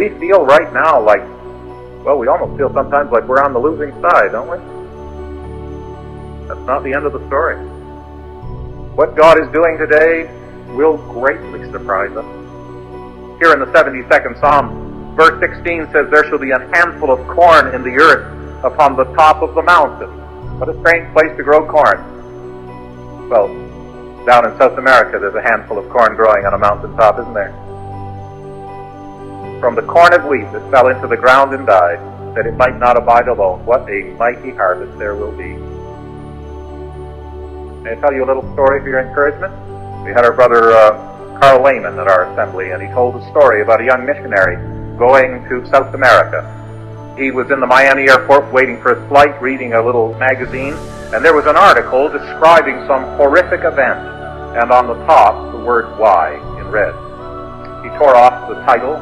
we feel right now like, well, we almost feel sometimes like we're on the losing side, don't we? That's not the end of the story. What God is doing today will greatly surprise us. Here in the 72nd Psalm, verse 16 says, there shall be a handful of corn in the earth upon the top of the mountain. What a strange place to grow corn. Well, down in South America, there's a handful of corn growing on a mountaintop, isn't there? From the corn of wheat that fell into the ground and died, that it might not abide alone, what a mighty harvest there will be. May I tell you a little story for your encouragement? We had our brother Carl Lehman at our assembly, and he told a story about a young missionary going to South America. He was in the Miami airport waiting for his flight, reading a little magazine, and there was an article describing some horrific event, and on the top, the word "why" in red. He tore off the title,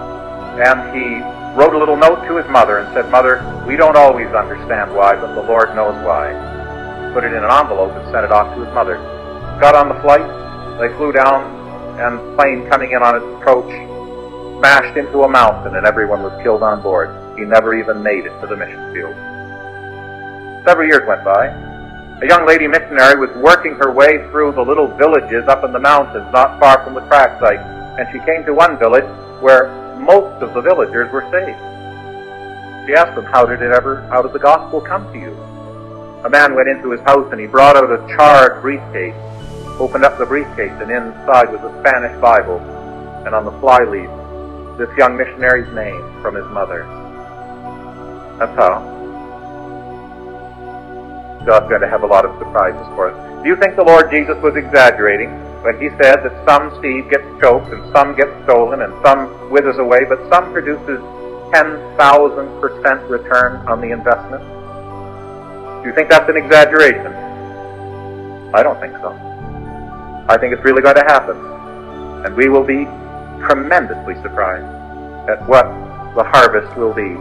and he wrote a little note to his mother and said, "Mother, we don't always understand why, but the Lord knows why." Put it in an envelope and sent it off to his mother. Got on the flight, they flew down, and the plane coming in on its approach smashed into a mountain, and everyone was killed on board. He never even made it to the mission field. Several years went by. A young lady missionary was working her way through the little villages up in the mountains not far from the crash site, and she came to one village where most of the villagers were saved. She asked them, how did the gospel come to you? A man went into his house and he brought out a charred briefcase, opened up the briefcase, and inside was a Spanish Bible, and on the flyleaf, this young missionary's name from his mother. That's how. God's going to have a lot of surprises for us. Do you think the Lord Jesus was exaggerating when he said that some seed gets choked and some gets stolen and some withers away, but some produces 10,000% return on the investment? Do you think that's an exaggeration? I don't think so. I think it's really going to happen. And we will be tremendously surprised at what the harvest will be